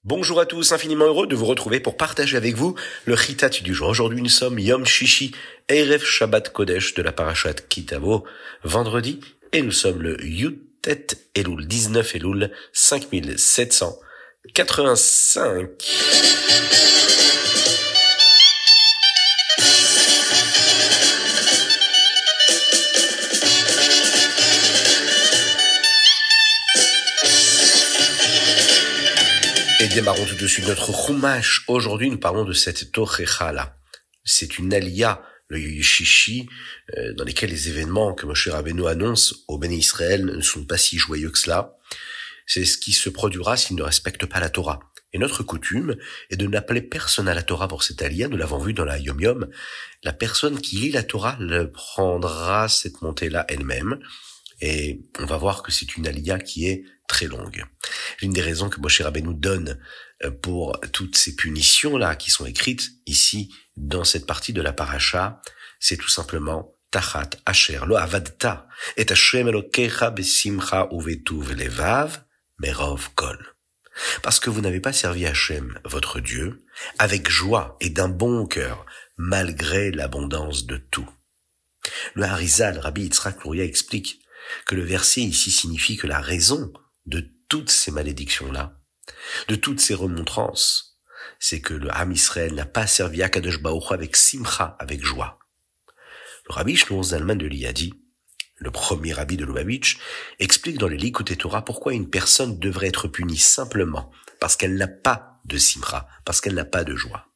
Bonjour à tous, infiniment heureux de vous retrouver pour partager avec vous le Chitat du jour. Aujourd'hui, nous sommes Yom Shishi, Erev Shabbat Kodesh de la Parashat Kitavo, vendredi, et nous sommes le Yutet Elul, 19 Elul, 5785. Et démarrons tout de suite notre Chumash. Aujourd'hui, nous parlons de cette Tochecha là. C'est une aliyah, le Yishishi, dans lesquels les événements que Moshe Rabbeinu annonce au Béné Israël ne sont pas si joyeux que cela. C'est ce qui se produira s'ils ne respectent pas la Torah. Et notre coutume est de n'appeler personne à la Torah pour cette aliyah. Nous l'avons vu dans la Yom Yom. La personne qui lit la Torah le prendra cette montée-là elle-même. Et on va voir que c'est une aliyah qui est très longue. L'une des raisons que Moshe Rabbeinu donne pour toutes ces punitions-là qui sont écrites ici dans cette partie de la paracha, c'est tout simplement Tachat Asher lo avadta et Hashem Elokecha besimcha uvetuv levav merov kol. Parce que vous n'avez pas servi Hashem, votre Dieu, avec joie et d'un bon cœur, malgré l'abondance de tout. Le Harizal, Rabbi Yitzhak Luria, explique que le verset ici signifie que la raison de toutes ces malédictions-là, de toutes ces remontrances, c'est que le Ham Israël n'a pas servi Akadosh Baruch Hu avec simcha, avec joie. Le Rabbi Shlomo Zalman de Liadi, le premier rabbi de Lubavitch, explique dans les Likutei Torah pourquoi une personne devrait être punie simplement parce qu'elle n'a pas de simcha, parce qu'elle n'a pas de joie.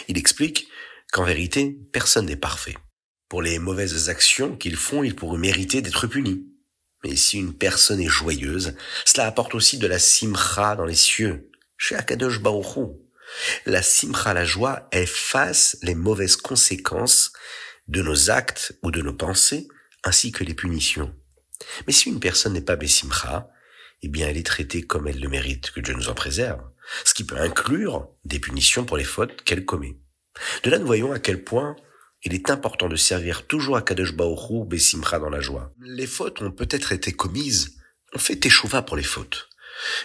Il explique qu'en vérité, personne n'est parfait. Pour les mauvaises actions qu'ils font, ils pourraient mériter d'être punis. Mais si une personne est joyeuse, cela apporte aussi de la simcha dans les cieux, chez Akadosh Baruch Hu. La simcha, la joie, efface les mauvaises conséquences de nos actes ou de nos pensées, ainsi que les punitions. Mais si une personne n'est pas besimcha, eh bien elle est traitée comme elle le mérite, que Dieu nous en préserve, ce qui peut inclure des punitions pour les fautes qu'elle commet. De là, nous voyons à quel point il est important de servir toujours à Kadosh Baruch Hu besimcha dans la joie. Les fautes ont peut-être été commises, on fait teshuva pour les fautes.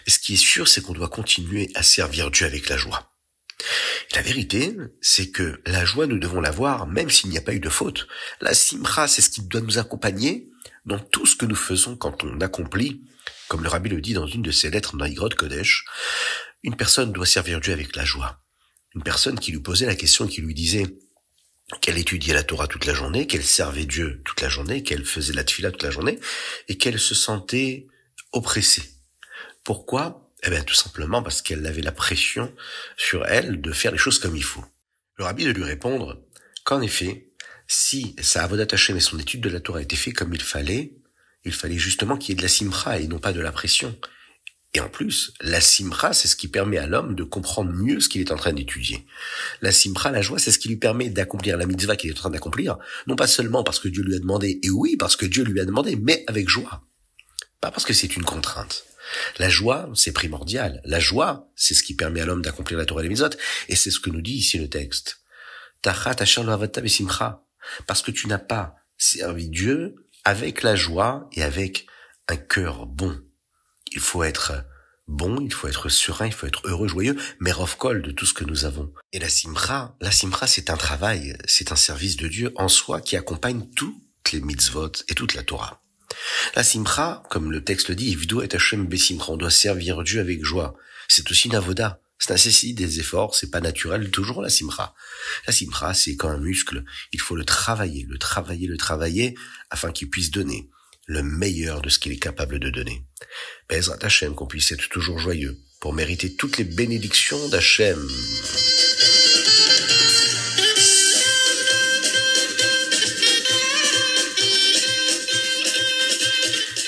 Et ce qui est sûr, c'est qu'on doit continuer à servir Dieu avec la joie. Et la vérité, c'est que la joie, nous devons l'avoir même s'il n'y a pas eu de faute. La simcha, c'est ce qui doit nous accompagner dans tout ce que nous faisons quand on accomplit, comme le Rabbi le dit dans une de ses lettres dans Igrot Kodesh, une personne doit servir Dieu avec la joie. Une personne qui lui posait la question et qui lui disait qu'elle étudiait la Torah toute la journée, qu'elle servait Dieu toute la journée, qu'elle faisait la tefila toute la journée, et qu'elle se sentait oppressée. Pourquoi ? Eh bien, tout simplement parce qu'elle avait la pression sur elle de faire les choses comme il faut. Le rabbi de lui répondre qu'en effet, si sa avodat Hashem et son étude de la Torah étaient faits comme il fallait justement qu'il y ait de la simcha et non pas de la pression. Et en plus, la simcha, c'est ce qui permet à l'homme de comprendre mieux ce qu'il est en train d'étudier. La simcha, la joie, c'est ce qui lui permet d'accomplir la mitzvah qu'il est en train d'accomplir, non pas seulement parce que Dieu lui a demandé, et oui, parce que Dieu lui a demandé, mais avec joie. Pas parce que c'est une contrainte. La joie, c'est primordial. La joie, c'est ce qui permet à l'homme d'accomplir la Torah et les mitzvot, et c'est ce que nous dit ici le texte. Tachat asher lo avadta besimcha. Parce que tu n'as pas servi Dieu avec la joie et avec un cœur bon. Il faut être bon, il faut être serein, il faut être heureux, joyeux, merov kol de tout ce que nous avons. Et la simcha, c'est un travail, c'est un service de Dieu en soi qui accompagne toutes les mitzvot et toute la Torah. La simcha, comme le texte le dit, Ivdu et Hashem besimcha, on doit servir Dieu avec joie. C'est aussi une avoda. Ça nécessite des efforts, c'est pas naturel toujours la simcha. La simcha, c'est comme un muscle. Il faut le travailler, afin qu'il puisse donner le meilleur de ce qu'il est capable de donner. Bezrat Hashem, qu'on puisse être toujours joyeux, pour mériter toutes les bénédictions d'Hashem.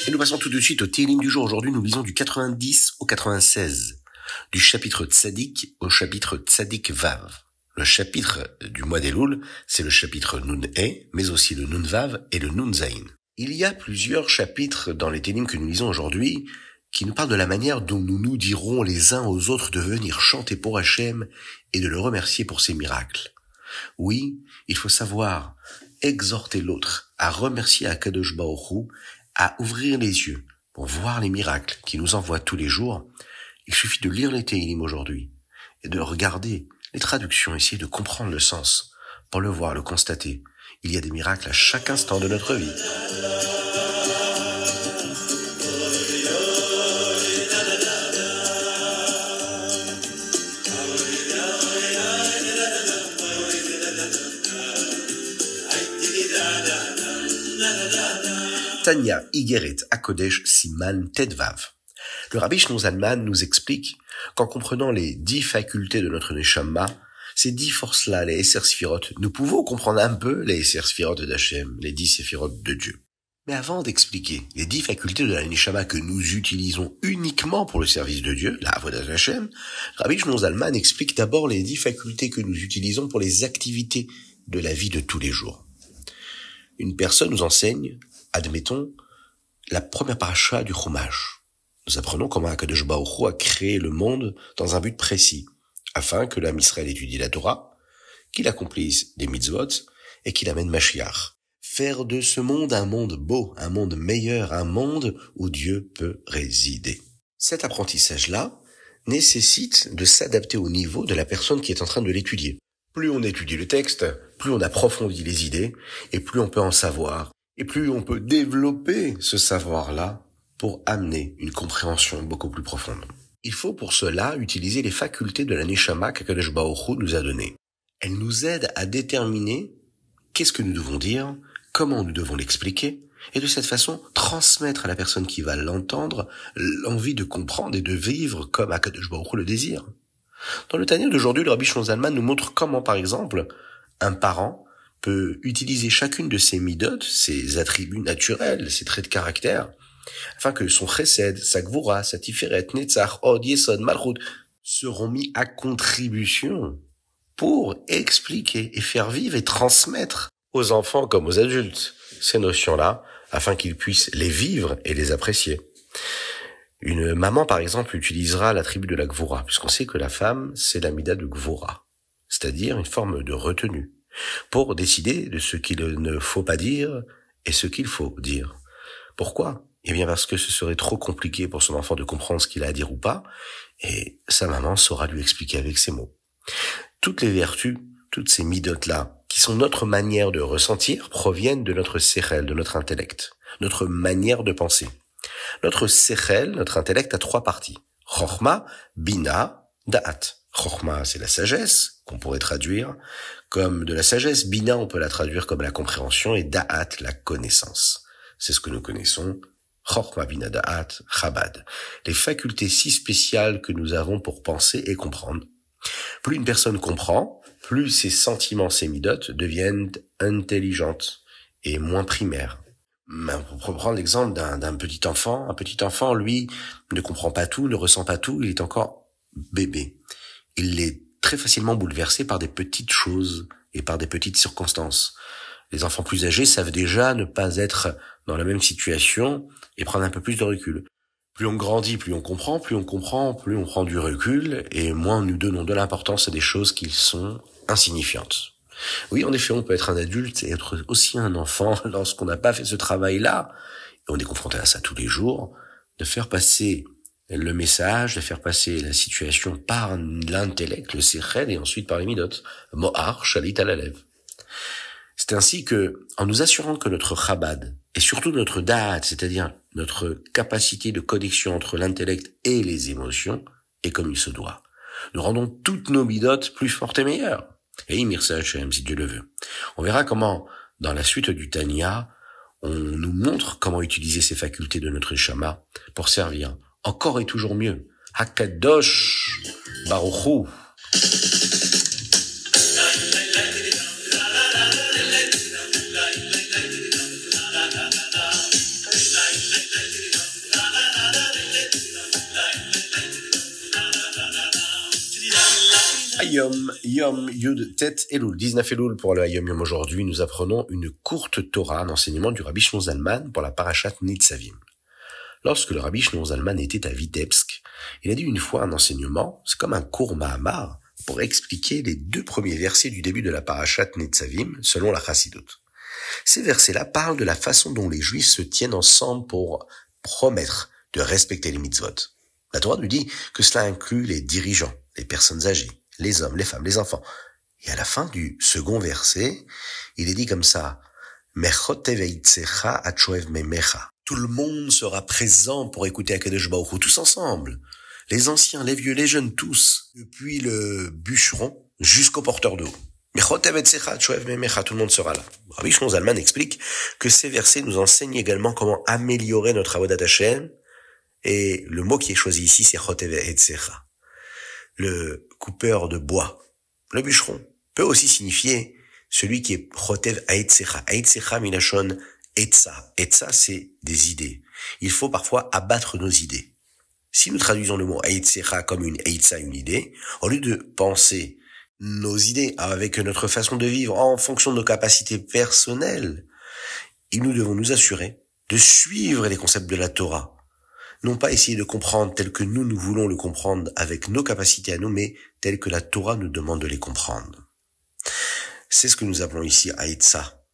Et nous passons tout de suite au Télim du jour. Aujourd'hui, nous lisons du 90 au 96, du chapitre Tzadik au chapitre Tzadik Vav. Le chapitre du mois d'Elul, c'est le chapitre Nun E, mais aussi le Nun Vav et le Nun Zayin. Il y a plusieurs chapitres dans les Télim que nous lisons aujourd'hui qui nous parlent de la manière dont nous nous dirons les uns aux autres de venir chanter pour Hachem et de le remercier pour ses miracles. Oui, il faut savoir exhorter l'autre à remercier Akadosh Baruch Hu, à ouvrir les yeux pour voir les miracles qu'il nous envoie tous les jours Il suffit de lire les Tehillim aujourd'hui et de regarder les traductions, essayer de comprendre le sens, pour le voir, le constater. Il y a des miracles à chaque instant de notre vie. Tanya Igeret Akodesh Siman Tedvav. Le Rabbi Shlomo Zalman nous explique qu'en comprenant les 10 facultés de notre Neshama, ces 10 forces-là, les Esser Sphirot, nous pouvons comprendre un peu les Esser Sphirot d'Hachem, les 10 Séphirot de Dieu. Mais avant d'expliquer les 10 facultés de la Neshama que nous utilisons uniquement pour le service de Dieu, la Avodat Hashem, Rabbi Shlomo Zalman explique d'abord les 10 facultés que nous utilisons pour les activités de la vie de tous les jours. Une personne nous enseigne, admettons, la première paracha du Chumash. Nous apprenons comment Akadosh Baruch Hu a créé le monde dans un but précis, afin que l'âme Israël étudie la Torah, qu'il accomplisse des mitzvot et qu'il amène Mashiach. Faire de ce monde un monde beau, un monde meilleur, un monde où Dieu peut résider. Cet apprentissage-là nécessite de s'adapter au niveau de la personne qui est en train de l'étudier. Plus on étudie le texte, plus on approfondit les idées, et plus on peut en savoir, et plus on peut développer ce savoir-là pour amener une compréhension beaucoup plus profonde. Il faut pour cela utiliser les facultés de la Neshama qu'Akadosh Baruch Hu nous a données. Elles nous aident à déterminer qu'est-ce que nous devons dire, comment nous devons l'expliquer, et de cette façon transmettre à la personne qui va l'entendre l'envie de comprendre et de vivre comme Akadosh Baruch Hu le désire. Dans le Tanya d'aujourd'hui, le Rabbi Shlomo Zalman nous montre comment, par exemple, un parent peut utiliser chacune de ses midot, ses attributs naturels, ses traits de caractère, afin que son chesed, sa gvura, sa tiferet, netzach, od, yesod, malchut seront mis à contribution pour expliquer et faire vivre et transmettre aux enfants comme aux adultes ces notions-là, afin qu'ils puissent les vivre et les apprécier. Une maman, par exemple, utilisera l'attribut de la gvura, puisqu'on sait que la femme, c'est la mida de gvura, c'est-à-dire une forme de retenue, pour décider de ce qu'il ne faut pas dire et ce qu'il faut dire. Pourquoi ? Eh bien parce que ce serait trop compliqué pour son enfant de comprendre ce qu'il a à dire ou pas, et sa maman saura lui expliquer avec ses mots. Toutes les vertus, toutes ces midotes-là, qui sont notre manière de ressentir, proviennent de notre sechel, de notre intellect, notre manière de penser. Notre sechel, notre intellect, a 3 parties. Chochma, Bina, Da'at. Chochma, c'est la sagesse, qu'on pourrait traduire comme de la sagesse. Bina, on peut la traduire comme la compréhension, et Da'at, la connaissance. C'est ce que nous connaissons. Chochma, Bina, Da'at, Chabad. Les facultés si spéciales que nous avons pour penser et comprendre. Plus une personne comprend, plus ses sentiments, ses midotes deviennent intelligentes et moins primaires. Pour prendre l'exemple d'un petit enfant, un petit enfant, lui, ne comprend pas tout, ne ressent pas tout, il est encore bébé. Il est très facilement bouleversé par des petites choses et par des petites circonstances. Les enfants plus âgés savent déjà ne pas être dans la même situation et prendre un peu plus de recul. Plus on grandit, plus on comprend, plus on prend du recul et moins nous donnons de l'importance à des choses qui sont insignifiantes. Oui, en effet, on peut être un adulte et être aussi un enfant lorsqu'on n'a pas fait ce travail-là, et on est confronté à ça tous les jours, de faire passer le message, de faire passer la situation par l'intellect, le sechel, et ensuite par les midot. Mohar, shalit alalev. C'est ainsi que, en nous assurant que notre chabad, et surtout notre da'at, c'est-à-dire notre capacité de connexion entre l'intellect et les émotions, est comme il se doit. Nous rendons toutes nos midot plus fortes et meilleures. Et Mirsa Hashem, si Dieu le veut. On verra comment, dans la suite du Tanya, on nous montre comment utiliser ces facultés de notre Neshama pour servir encore et toujours mieux. Hakadosh Baruch Hu. Yom Yud Tet Elul, 19 Elul pour le Yom aujourd'hui, nous apprenons une courte Torah, un enseignement du Rabbi Shlomo Zalman pour la Parashat Nitzavim. Lorsque le Rabbi Shlomo Zalman était à Vitebsk, il a dit une fois un enseignement, c'est comme un court Mahamar, pour expliquer les 2 premiers versets du début de la Parashat Nitzavim, selon la Chassidut. Ces versets-là parlent de la façon dont les Juifs se tiennent ensemble pour promettre de respecter les mitzvot. La Torah nous dit que cela inclut les dirigeants, les personnes âgées, les hommes, les femmes, les enfants. Et à la fin du second verset, il est dit comme ça, tout le monde sera présent pour écouter Akadosh Baruch Hu, tous ensemble. Les anciens, les vieux, les jeunes, tous. Depuis le bûcheron jusqu'au porteur d'eau. Tout le monde sera là. Rabbi Shimon Zalman explique que ces versets nous enseignent également comment améliorer notre avodat Hashem. Et le mot qui est choisi ici, c'est chotev etzecha. Le coupeur de bois, le bûcheron, peut aussi signifier celui qui est chotev etzecha. Etzecha milashon etza. Etza, c'est des idées. Il faut parfois abattre nos idées. Si nous traduisons le mot etzecha comme une etza, une idée, au lieu de penser nos idées avec notre façon de vivre en fonction de nos capacités personnelles, nous devons nous assurer de suivre les concepts de la Torah. Non pas essayer de comprendre tel que nous voulons le comprendre avec nos capacités à nous, mais tel que la Torah nous demande de les comprendre. C'est ce que nous appelons ici Haïtza.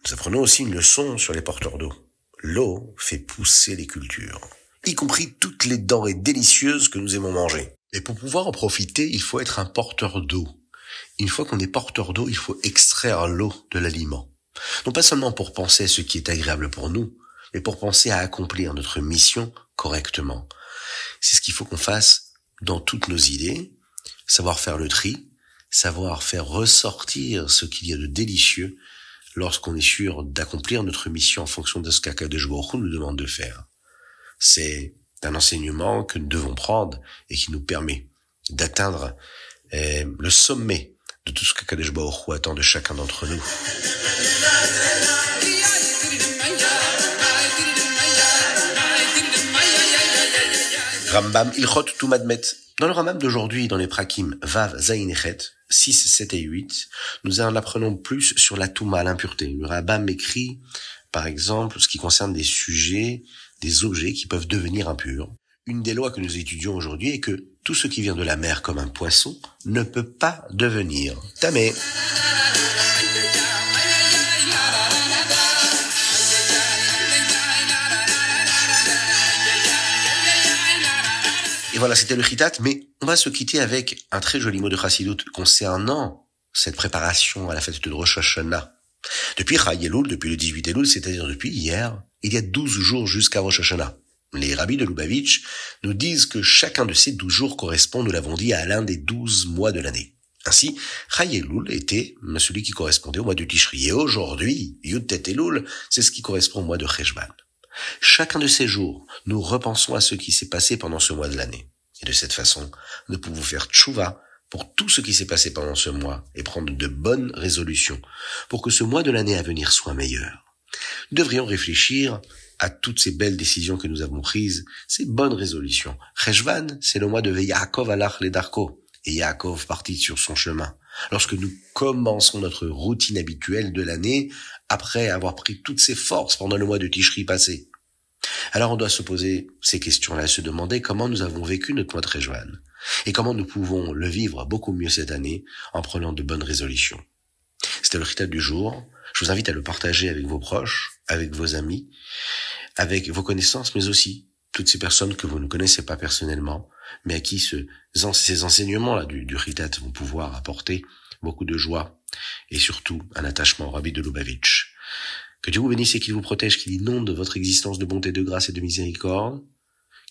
Nous apprenons aussi une leçon sur les porteurs d'eau. L'eau fait pousser les cultures, y compris toutes les denrées délicieuses que nous aimons manger. Et pour pouvoir en profiter, il faut être un porteur d'eau. Une fois qu'on est porteur d'eau, il faut extraire l'eau de l'aliment. Non pas seulement pour penser à ce qui est agréable pour nous, mais pour penser à accomplir notre mission correctement. C'est ce qu'il faut qu'on fasse dans toutes nos idées, savoir faire le tri, savoir faire ressortir ce qu'il y a de délicieux lorsqu'on est sûr d'accomplir notre mission en fonction de ce qu'Akadosh Baruch Hu nous demande de faire. C'est un enseignement que nous devons prendre et qui nous permet d'atteindre le sommet de tout ce qu'Akadosh Baruch Hu attend de chacun d'entre nous. Rambam Ilchot Tumadmet. Dans le Rambam d'aujourd'hui, dans les Prakim Vav, Zayin Echet, 6, 7 et 8, nous en apprenons plus sur la Touma, l'impureté. Le Rambam écrit, par exemple, ce qui concerne des sujets, des objets qui peuvent devenir impurs. Une des lois que nous étudions aujourd'hui est que tout ce qui vient de la mer comme un poisson ne peut pas devenir tamé. Et voilà, c'était le Chitat, mais on va se quitter avec un très joli mot de Chassidut concernant cette préparation à la fête de Rosh Hashanah. Depuis Chai Elul, depuis le 18 Elul, c'est-à-dire depuis hier, il y a 12 jours jusqu'à Rosh Hashanah. Les rabbis de Lubavitch nous disent que chacun de ces 12 jours correspond, nous l'avons dit, à l'un des 12 mois de l'année. Ainsi, Chai Elul était celui qui correspondait au mois de Tishri. Et aujourd'hui, Yud Tet Elul, c'est ce qui correspond au mois de Cheshvan. Chacun de ces jours, nous repensons à ce qui s'est passé pendant ce mois de l'année. Et de cette façon, nous pouvons faire tchouva pour tout ce qui s'est passé pendant ce mois et prendre de bonnes résolutions pour que ce mois de l'année à venir soit meilleur. Nous devrions réfléchir à toutes ces belles décisions que nous avons prises, ces bonnes résolutions. Cheshvan, c'est le mois de Yaakov alach ledarko, et Yaakov partit sur son chemin. Lorsque nous commençons notre routine habituelle de l'année, après avoir pris toutes ses forces pendant le mois de Tishri passé. Alors on doit se poser ces questions-là, se demander comment nous avons vécu notre mois de Cheshvan, et comment nous pouvons le vivre beaucoup mieux cette année en prenant de bonnes résolutions. C'était le Chitat du jour. Je vous invite à le partager avec vos proches, avec vos amis, avec vos connaissances, mais aussi toutes ces personnes que vous ne connaissez pas personnellement, mais à qui ces enseignements-là du Chitat vont pouvoir apporter beaucoup de joie et surtout un attachement au Rabbi de Lubavitch. Que Dieu vous bénisse et qu'il vous protège, qu'il inonde votre existence de bonté, de grâce et de miséricorde,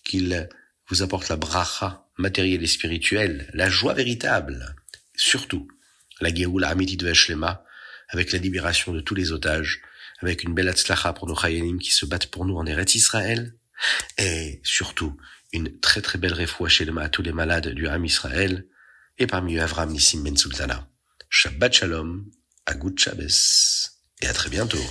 qu'il vous apporte la bracha matérielle et spirituelle, la joie véritable, surtout la Géoula Amitit Veshlema, avec la libération de tous les otages, avec une belle hatzlacha pour nos chayalim qui se battent pour nous en Eretz Israël, et surtout une très très belle refoua shelema à tous les malades du Ham Israël, et parmi eux Avram Nissim Ben Sultana. Shabbat Shalom, Agut Shabbos, et à très bientôt.